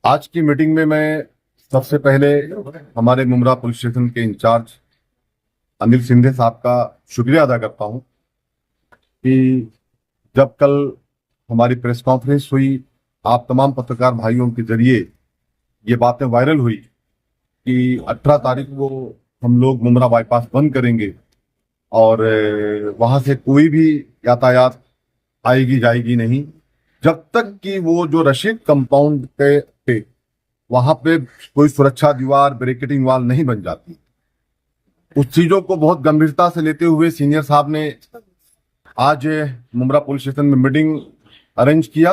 आज की मीटिंग में मैं सबसे पहले हमारे मुमरा पुलिस स्टेशन के इंचार्ज अनिल सिंधे साहब का शुक्रिया अदा करता हूं कि जब कल हमारी प्रेस कॉन्फ्रेंस हुई, आप तमाम पत्रकार भाइयों के जरिए ये बातें वायरल हुई कि 18 तारीख को हम लोग मुमरा बाईपास बंद करेंगे और वहां से कोई भी यातायात आएगी जाएगी नहीं जब तक कि वो जो रशीद कंपाउंड पे वहां पे कोई सुरक्षा दीवार बैरिकेडिंग वाल नहीं बन जाती। उस चीजों को बहुत गंभीरता से लेते हुए सीनियर साहब ने आज मुमरा पुलिस स्टेशन में मीटिंग अरेंज किया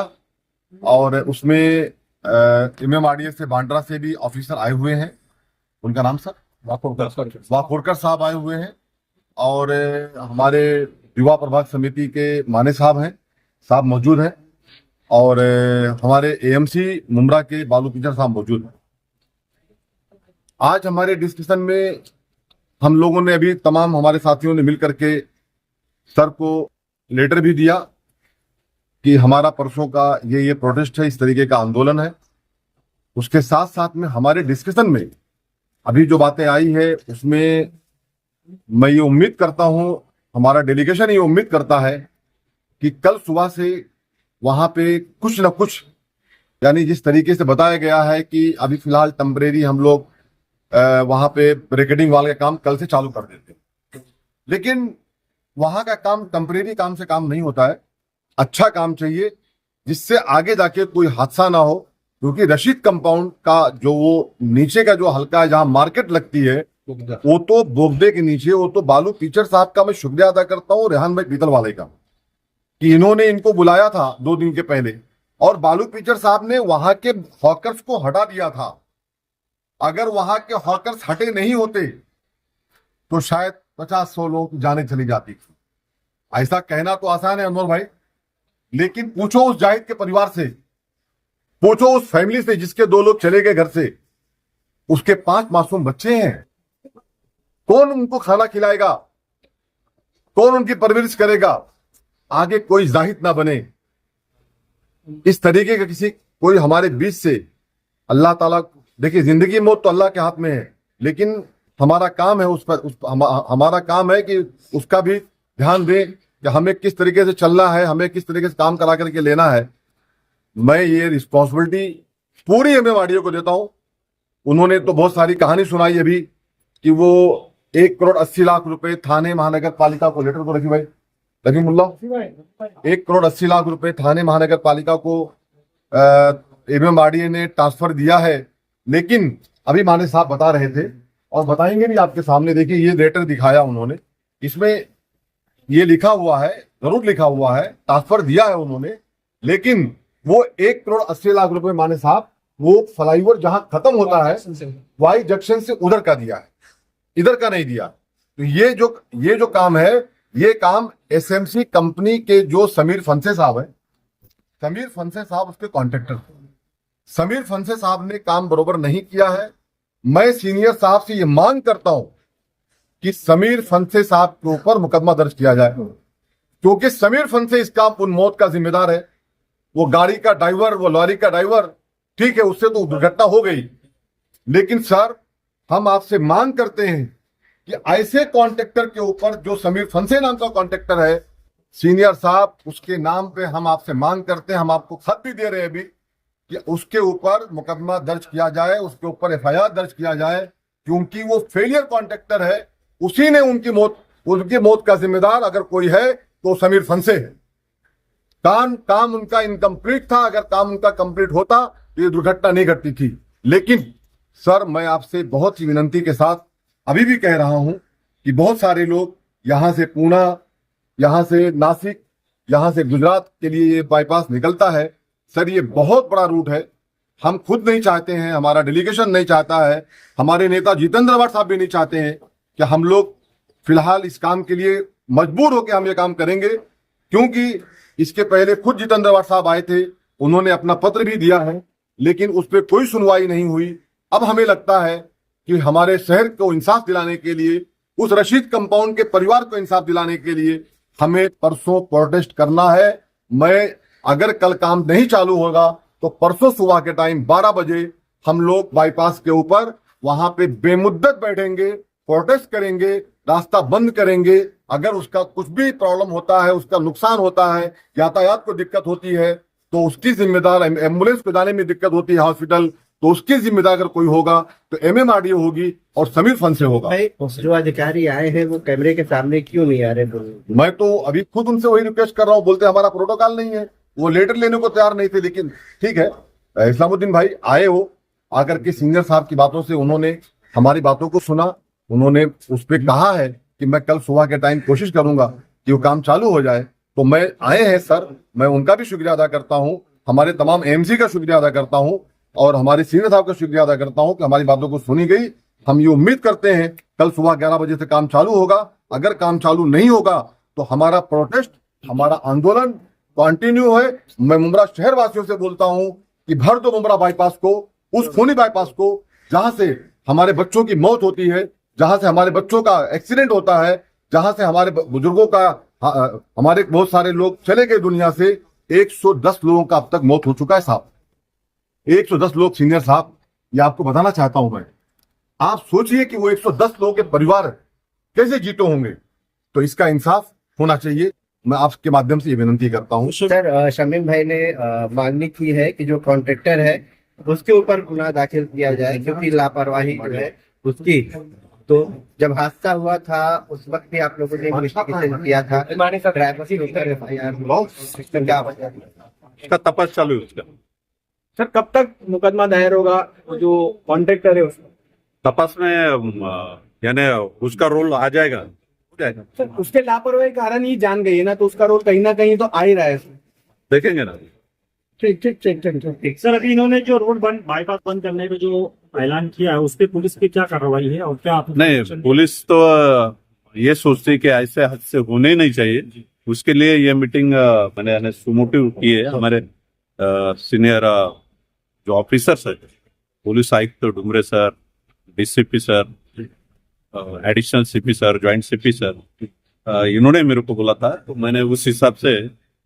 और उसमें MMRDA से बांद्रा से भी ऑफिसर आए हुए हैं। उनका नाम सर वाकोड़कर साहब आए हुए हैं और हमारे युवा प्रभाग समिति के माने साहब मौजूद हैं और हमारे AMC मुमरा के बालू पिचर साहब मौजूद हैं। आज हमारे डिस्कशन में हम लोगों ने अभी तमाम हमारे साथियों ने मिलकर के सर को लेटर भी दिया कि हमारा परसों का ये प्रोटेस्ट है, इस तरीके का आंदोलन है। उसके साथ साथ में हमारे डिस्कशन में अभी जो बातें आई है उसमें मैं ये उम्मीद करता हूं, हमारा डेलीगेशन ये उम्मीद करता है कि कल सुबह से वहां पे कुछ न कुछ, यानी जिस तरीके से बताया गया है कि अभी फिलहाल टेम्परेरी हम लोग वहां पे बैरिकेडिंग वाल का काम कल से चालू कर देते हैं, लेकिन वहां का काम टेम्परेरी काम से काम नहीं होता है। अच्छा काम चाहिए जिससे आगे जाके कोई हादसा ना हो, क्योंकि रशीद कंपाउंड का जो वो नीचे का जो हल्का है जहां मार्केट लगती है वो तो बोगदे के नीचे, वो तो बालू टीचर साहब का मैं शुक्रिया अदा करता हूँ, रेहान भाई पीतल वाले का, कि इन्होंने इनको बुलाया था 2 दिन के पहले और बालू पिचर साहब ने वहां के हॉकर्स को हटा दिया था। अगर वहां के हॉकर्स हटे नहीं होते तो शायद 50-100 लोग की जाने चली जाती थी। ऐसा कहना तो आसान है अनवर भाई, लेकिन पूछो उस जाहिद के परिवार से, पूछो उस फैमिली से जिसके 2 लोग चले गए घर से, उसके 5 मासूम बच्चे हैं। कौन उनको खाना खिलाएगा, कौन उनकी परवरिश करेगा? आगे कोई जाहिद ना बने इस तरीके का किसी कोई हमारे बीच से। अल्लाह ताला, देखिए जिंदगी मौत तो अल्लाह के हाथ में है, लेकिन हमारा काम है हमारा काम है कि उसका भी ध्यान दें कि हमें किस तरीके से चलना है, हमें किस तरीके से काम करा करके लेना है। मैं ये रिस्पॉन्सिबिलिटी पूरी MMRDA को देता हूं। उन्होंने तो बहुत सारी कहानी सुनाई अभी कि वो 1 करोड़ 80 लाख रुपए थाने महानगर पालिका को, लेटर को रखी भाई रहीमुल्ला, 1 करोड़ 80 लाख रुपए थाने महानगर पालिका को MMRDA ने ट्रांसफर दिया है। लेकिन अभी माने साहब बता रहे थे और बताएंगे भी आपके सामने, देखिए ये लेटर दिखाया उन्होंने, इसमें ये लिखा हुआ है, जरूर लिखा हुआ है, ट्रांसफर दिया है उन्होंने, लेकिन वो 1 करोड़ 80 लाख रुपए माने साहब वो फ्लाईओवर जहां खत्म होता है वाई जंक्शन से उधर का दिया है, इधर का नहीं दिया। तो ये जो काम है, ये काम SMC कंपनी के जो समीर फंसे साहब है, समीर फंसे साहब उसके कॉन्ट्रैक्टर थे। समीर फंसे साहब ने काम बरोबर नहीं किया है। मैं सीनियर साहब से ये मांग करता हूं कि समीर फंसे साहब के ऊपर मुकदमा दर्ज किया जाए, क्योंकि समीर फंसे इस काम उन मौत का जिम्मेदार है। वो गाड़ी का ड्राइवर, वो लॉरी का ड्राइवर, ठीक है उससे तो दुर्घटना हो गई, लेकिन सर हम आपसे मांग करते हैं कि ऐसे कॉन्ट्रैक्टर के ऊपर, जो समीर फंसे नाम का कॉन्ट्रैक्टर है, सीनियर साहब उसके नाम पे हम आपसे मांग करते हैं, हम आपको खत भी दे रहे हैं अभी कि उसके ऊपर मुकदमा दर्ज किया जाए, उसके ऊपर FIR दर्ज किया जाए, क्योंकि वो फेलियर कॉन्ट्रैक्टर है। उसी ने उनकी मौत का जिम्मेदार अगर कोई है तो समीर फंसे है। काम उनका इनकम्प्लीट था, अगर काम उनका कंप्लीट होता तो ये दुर्घटना नहीं घटती थी। लेकिन सर मैं आपसे बहुत ही विनंती के साथ अभी भी कह रहा हूं कि बहुत सारे लोग यहां से पूना, यहां से नासिक, यहां से गुजरात के लिए ये बाईपास निकलता है। सर ये बहुत बड़ा रूट है, हम खुद नहीं चाहते हैं, हमारा डेलीगेशन नहीं चाहता है, हमारे नेता जितेंद्र आवाड साहब भी नहीं चाहते हैं कि हम लोग फिलहाल इस काम के लिए मजबूर होकर हम ये काम करेंगे, क्योंकि इसके पहले खुद जितेंद्र आवाड साहब आए थे, उन्होंने अपना पत्र भी दिया है, लेकिन उस पर कोई सुनवाई नहीं हुई। अब हमें लगता है कि हमारे शहर को इंसाफ दिलाने के लिए, उस रशीद कंपाउंड के परिवार को इंसाफ दिलाने के लिए हमें परसों प्रोटेस्ट करना है। मैं अगर कल काम नहीं चालू होगा तो परसों सुबह के टाइम 12 बजे हम लोग बाईपास के ऊपर वहां पे बेमुद्दत बैठेंगे, प्रोटेस्ट करेंगे, रास्ता बंद करेंगे। अगर उसका कुछ भी प्रॉब्लम होता है, उसका नुकसान होता है, यातायात को दिक्कत होती है, तो उसकी जिम्मेदार, एम्बुलेंस को जाने में दिक्कत होती है हॉस्पिटल, तो उसकी जिम्मेदार अगर कोई होगा तो MMRDA होगी और समीर फंड से होगा। भाई जो अधिकारी आए हैं वो कैमरे के सामने क्यों नहीं आ रहे? मैं तो अभी खुद उनसे वही रिक्वेस्ट कर रहा हूँ, बोलते हमारा प्रोटोकॉल नहीं है, वो लेटर लेने को तैयार नहीं थे। लेकिन ठीक है, इस्लामुद्दीन भाई आए हो, आकर के सीनियर साहब की बातों से उन्होंने हमारी बातों को सुना, उन्होंने उस पर कहा है कि मैं कल सुबह के टाइम कोशिश करूंगा कि वो काम चालू हो जाए। तो मैं आए हैं सर, मैं उनका भी शुक्रिया अदा करता हूं, हमारे तमाम AMC का शुक्रिया अदा करता हूं और हमारे सीनियर साहब का शुक्रिया अदा करता हूं कि हमारी बातों को सुनी गई। हम ये उम्मीद करते हैं कल सुबह 11 बजे से काम चालू होगा। अगर काम चालू नहीं होगा तो हमारा प्रोटेस्ट, हमारा आंदोलन कंटिन्यू है। मैं मुंब्रा शहर वासियों से बोलता हूं कि भर दो मुंब्रा बाईपास को, उस खूनी बाईपास को जहां से हमारे बच्चों की मौत होती है, जहां से हमारे बच्चों का एक्सीडेंट होता है, जहां से हमारे बुजुर्गों का, हमारे बहुत सारे लोग चले गए दुनिया से। 110 लोगों का अब तक मौत हो चुका है साहब, 110 लोग। सीनियर साहब, ये आपको बताना चाहता हूं मैं, आप सोचिए कि वो 110 लोगों के परिवार कैसे जीते होंगे। तो इसका इंसाफ होना चाहिए। मैं आपके माध्यम से ये विनती करता हूं। सर, शमीम भाई ने मांगनी की है कि जो कॉन्ट्रैक्टर है उसके ऊपर गुनाह दाखिल किया जाए, क्योंकि लापरवाही जो है उसकी। तो जब हादसा हुआ था उस वक्त भी आप लोगों ने इन्वेस्टिगेशन किया था, ड्राइवर के ऊपर FIR क्या वजह थी? उसका तपास चालू है उसका। सर कब तक मुकदमा दायर होगा जो कॉन्ट्रैक्टर है उसका? तपास में यानी उसका रोल आ जाएगा, हो जाएगा। सर उसके लापरवाही के कारण ही जान गई है ना, तो उसका रोल कहीं ना कहीं तो आ ही रहा है। देखेंगे ना। ठीक ठीक ठीक ठीक ठीक। सर अभी इन्होंने जो रोड बंद, बाईपास बंद करने का जो ऐलान किया है उस पे पुलिस की क्या कार्रवाई है और क्या आप? नहीं, पुलिस तो ये सोचती है कि ऐसे हादसे होने ही नहीं चाहिए। उसके लिए ये मीटिंग मैंने सुमोटिव की है। हमारे सीनियर जो ऑफिसर्स है, पुलिस आयुक्त Dumre sir, DCP sir, additional CP sir, joint CP sir, इन्होंने मेरे को बोला था। तो मैंने उस हिसाब से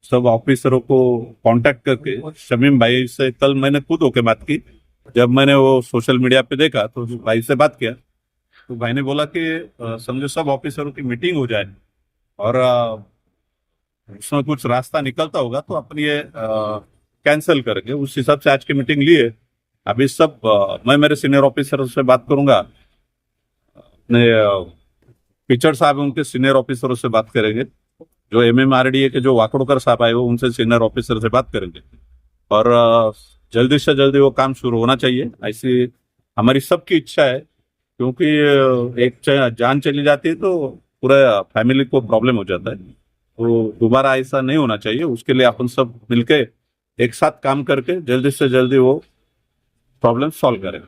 सब ऑफिसरों को कांटेक्ट करके शमीम भाई से कल मैंने खुद होके बात की। जब मैंने वो सोशल मीडिया पे देखा तो भाई से बात किया, तो भाई ने बोला कि समझो सब ऑफिसरों की मीटिंग हो जाए और उसमें कुछ रास्ता निकलता होगा तो अपन ये कैंसिल करेंगे। उस हिसाब से आज की मीटिंग ली है। अभी सब मैं मेरे सीनियर ऑफिसर से बात करूंगा, अपने पिचड़ साहब उनके सीनियर ऑफिसरों से बात करेंगे, जो MMRDA के जो वाकड़ोकर साहब आए वो उनसे सीनियर ऑफिसर से बात करेंगे और जल्दी से जल्दी वो काम शुरू होना चाहिए, ऐसी हमारी सबकी इच्छा है। क्योंकि एक जान चली जाती है तो पूरा फैमिली को प्रॉब्लम हो जाता है, तो दोबारा ऐसा नहीं होना चाहिए। उसके लिए अपन सब मिलके एक साथ काम करके जल्दी से जल्दी वो प्रॉब्लम सॉल्व करें।